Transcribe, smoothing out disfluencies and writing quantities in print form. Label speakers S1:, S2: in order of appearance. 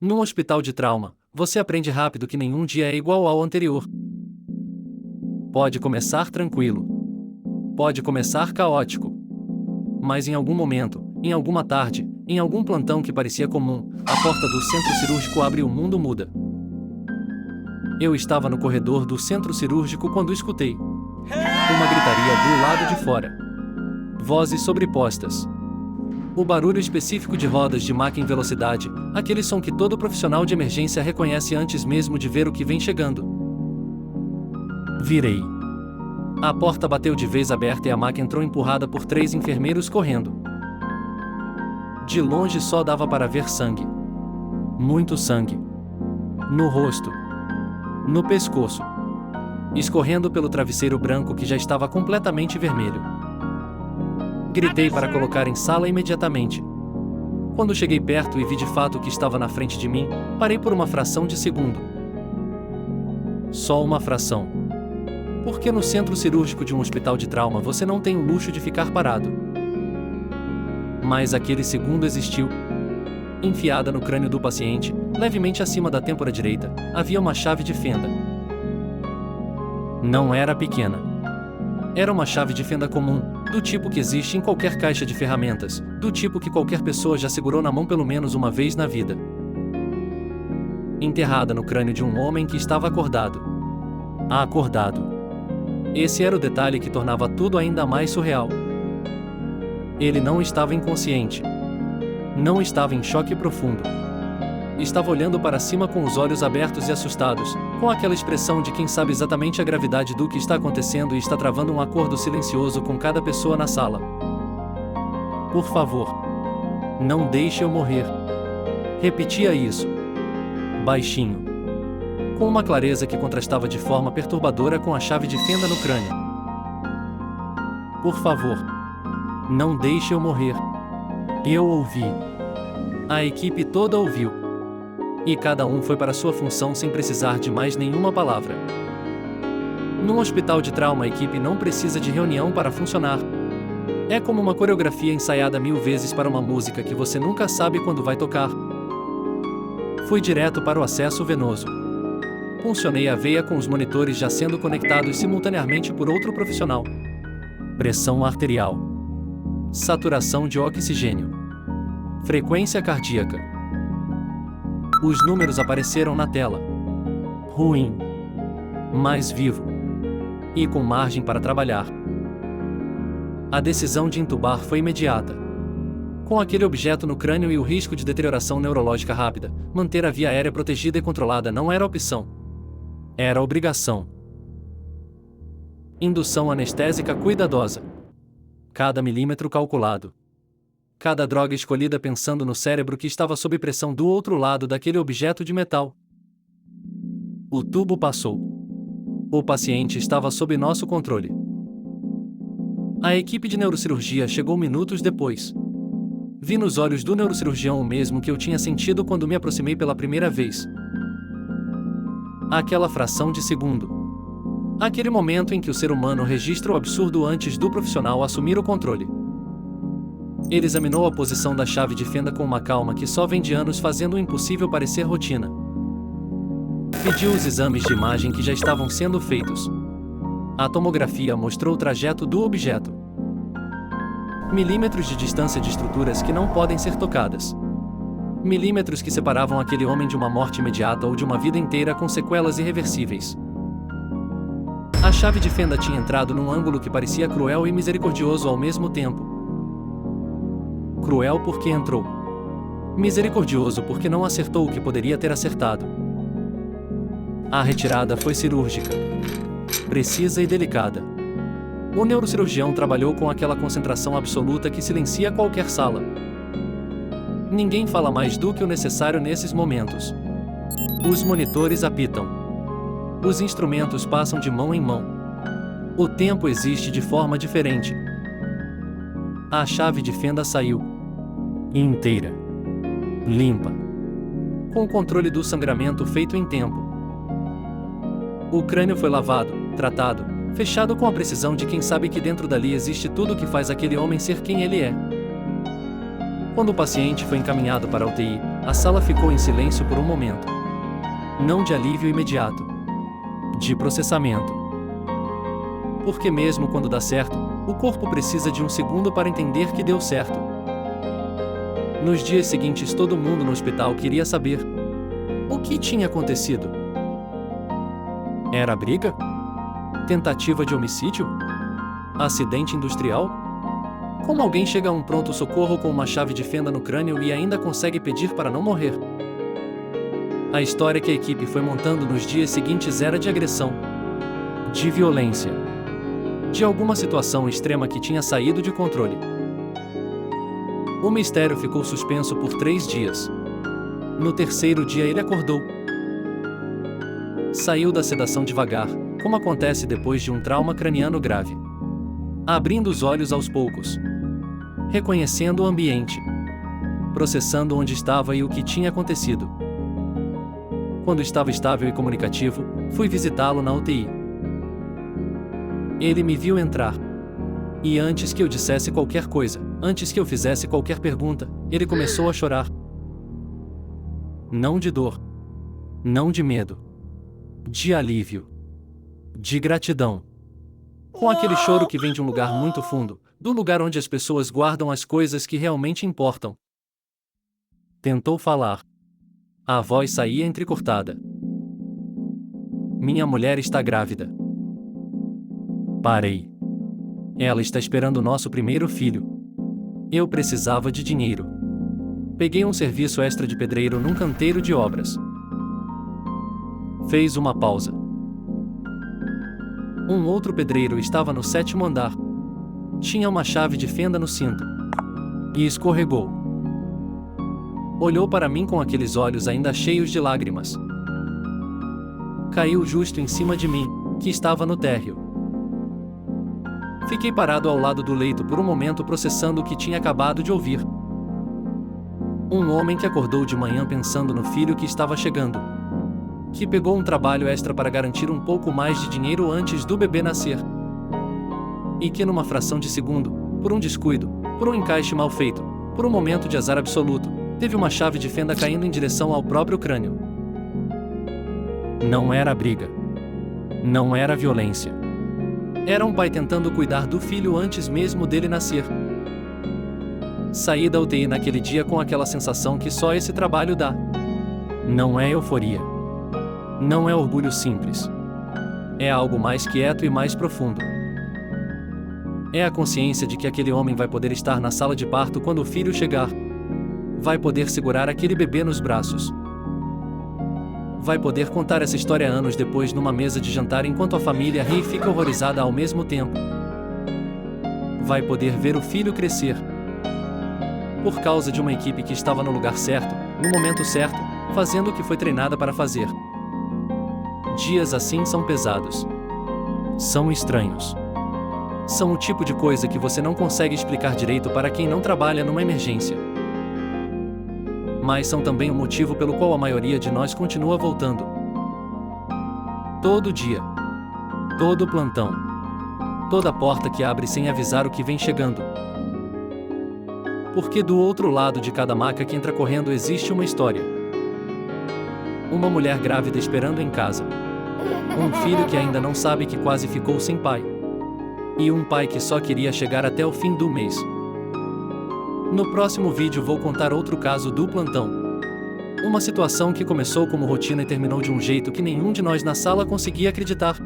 S1: Num hospital de trauma, você aprende rápido que nenhum dia é igual ao anterior. Pode começar tranquilo. Pode começar caótico. Mas em algum momento, em alguma tarde, em algum plantão que parecia comum, a porta do centro cirúrgico abre e o mundo muda. Eu estava no corredor do centro cirúrgico quando escutei uma gritaria do lado de fora. Vozes sobrepostas. O barulho específico de rodas de máquina em velocidade, aquele som que todo profissional de emergência reconhece antes mesmo de ver o que vem chegando. Virei. A porta bateu de vez aberta e a máquina entrou empurrada por 3 enfermeiros correndo. De longe só dava para ver sangue. Muito sangue. No rosto. No pescoço. Escorrendo pelo travesseiro branco que já estava completamente vermelho. Gritei para colocar em sala imediatamente. Quando cheguei perto e vi de fato o que estava na frente de mim, parei por uma fração de segundo. Só uma fração. Porque no centro cirúrgico de um hospital de trauma você não tem o luxo de ficar parado. Mas aquele segundo existiu. Enfiada no crânio do paciente, levemente acima da têmpora direita, havia uma chave de fenda. Não era pequena. Era uma chave de fenda comum, do tipo que existe em qualquer caixa de ferramentas, do tipo que qualquer pessoa já segurou na mão pelo menos uma vez na vida. Enterrada no crânio de um homem que estava acordado. Acordado. Esse era o detalhe que tornava tudo ainda mais surreal. Ele não estava inconsciente. Não estava em choque profundo. Estava olhando para cima com os olhos abertos e assustados, com aquela expressão de quem sabe exatamente a gravidade do que está acontecendo e está travando um acordo silencioso com cada pessoa na sala. Por favor. Não deixe eu morrer. Repetia isso. Baixinho. Com uma clareza que contrastava de forma perturbadora com a chave de fenda no crânio. Por favor. Não deixe eu morrer. Eu ouvi. A equipe toda ouviu. E cada um foi para sua função sem precisar de mais nenhuma palavra. Num hospital de trauma, a equipe não precisa de reunião para funcionar. É como uma coreografia ensaiada 1000 vezes para uma música que você nunca sabe quando vai tocar. Fui direto para o acesso venoso. Puncionei a veia com os monitores já sendo conectados simultaneamente por outro profissional. Pressão arterial. Saturação de oxigênio. Frequência cardíaca. Os números apareceram na tela. Ruim. Mas vivo. E com margem para trabalhar. A decisão de intubar foi imediata. Com aquele objeto no crânio e o risco de deterioração neurológica rápida, manter a via aérea protegida e controlada não era opção. Era obrigação. Indução anestésica cuidadosa. Cada milímetro calculado. Cada droga escolhida pensando no cérebro que estava sob pressão do outro lado daquele objeto de metal. O tubo passou. O paciente estava sob nosso controle. A equipe de neurocirurgia chegou minutos depois. Vi nos olhos do neurocirurgião o mesmo que eu tinha sentido quando me aproximei pela primeira vez. Aquela fração de segundo. Aquele momento em que o ser humano registra o absurdo antes do profissional assumir o controle. Ele examinou a posição da chave de fenda com uma calma que só vem de anos fazendo o impossível parecer rotina. Pediu os exames de imagem que já estavam sendo feitos. A tomografia mostrou o trajeto do objeto. Milímetros de distância de estruturas que não podem ser tocadas. Milímetros que separavam aquele homem de uma morte imediata ou de uma vida inteira com sequelas irreversíveis. A chave de fenda tinha entrado num ângulo que parecia cruel e misericordioso ao mesmo tempo. Cruel porque entrou. Misericordioso porque não acertou o que poderia ter acertado. A retirada foi cirúrgica. Precisa e delicada. O neurocirurgião trabalhou com aquela concentração absoluta que silencia qualquer sala. Ninguém fala mais do que o necessário nesses momentos. Os monitores apitam. Os instrumentos passam de mão em mão. O tempo existe de forma diferente. A chave de fenda saiu. Inteira. Limpa. Com o controle do sangramento feito em tempo. O crânio foi lavado, tratado, fechado com a precisão de quem sabe que dentro dali existe tudo o que faz aquele homem ser quem ele é. Quando o paciente foi encaminhado para a UTI, A sala ficou em silêncio por um momento. Não de alívio imediato. De processamento. Porque mesmo quando dá certo, o corpo precisa de um segundo para entender que deu certo. Nos dias seguintes todo mundo no hospital queria saber o que tinha acontecido. Era briga? Tentativa de homicídio? Acidente industrial? Como alguém chega a um pronto-socorro com uma chave de fenda no crânio e ainda consegue pedir para não morrer? A história que a equipe foi montando nos dias seguintes era de agressão, de violência, de alguma situação extrema que tinha saído de controle. O mistério ficou suspenso por 3 dias. No terceiro dia ele acordou. Saiu da sedação devagar, como acontece depois de um trauma craniano grave. Abrindo os olhos aos poucos. Reconhecendo o ambiente. Processando onde estava e o que tinha acontecido. Quando estava estável e comunicativo, fui visitá-lo na UTI. Ele me viu entrar. E antes que eu dissesse qualquer coisa, antes que eu fizesse qualquer pergunta, ele começou a chorar. Não de dor. Não de medo. De alívio. De gratidão. Com aquele choro que vem de um lugar muito fundo, do lugar onde as pessoas guardam as coisas que realmente importam. Tentou falar. A voz saía entrecortada. Minha mulher está grávida. Parei. Ela está esperando o nosso primeiro filho. Eu precisava de dinheiro. Peguei um serviço extra de pedreiro num canteiro de obras. Fez uma pausa. Um outro pedreiro estava no 7º andar. Tinha uma chave de fenda no cinto. E escorregou. Olhou para mim com aqueles olhos ainda cheios de lágrimas. Caiu justo em cima de mim, que estava no térreo. Fiquei parado ao lado do leito por um momento processando o que tinha acabado de ouvir. Um homem que acordou de manhã pensando no filho que estava chegando. Que pegou um trabalho extra para garantir um pouco mais de dinheiro antes do bebê nascer. E que numa fração de segundo, por um descuido, por um encaixe mal feito, por um momento de azar absoluto, teve uma chave de fenda caindo em direção ao próprio crânio. Não era briga. Não era violência. Era um pai tentando cuidar do filho antes mesmo dele nascer. Saí da UTI naquele dia com aquela sensação que só esse trabalho dá. Não é euforia. Não é orgulho simples. É algo mais quieto e mais profundo. É a consciência de que aquele homem vai poder estar na sala de parto quando o filho chegar. Vai poder segurar aquele bebê nos braços. Vai poder contar essa história anos depois numa mesa de jantar enquanto a família ri e fica horrorizada ao mesmo tempo. Vai poder ver o filho crescer. Por causa de uma equipe que estava no lugar certo, no momento certo, fazendo o que foi treinada para fazer. Dias assim são pesados. São estranhos. São o tipo de coisa que você não consegue explicar direito para quem não trabalha numa emergência. Mas são também o motivo pelo qual a maioria de nós continua voltando. Todo dia. Todo plantão. Toda porta que abre sem avisar o que vem chegando. Porque do outro lado de cada maca que entra correndo existe uma história. Uma mulher grávida esperando em casa. Um filho que ainda não sabe que quase ficou sem pai. E um pai que só queria chegar até o fim do mês. No próximo vídeo vou contar outro caso do plantão. Uma situação que começou como rotina e terminou de um jeito que nenhum de nós na sala conseguia acreditar.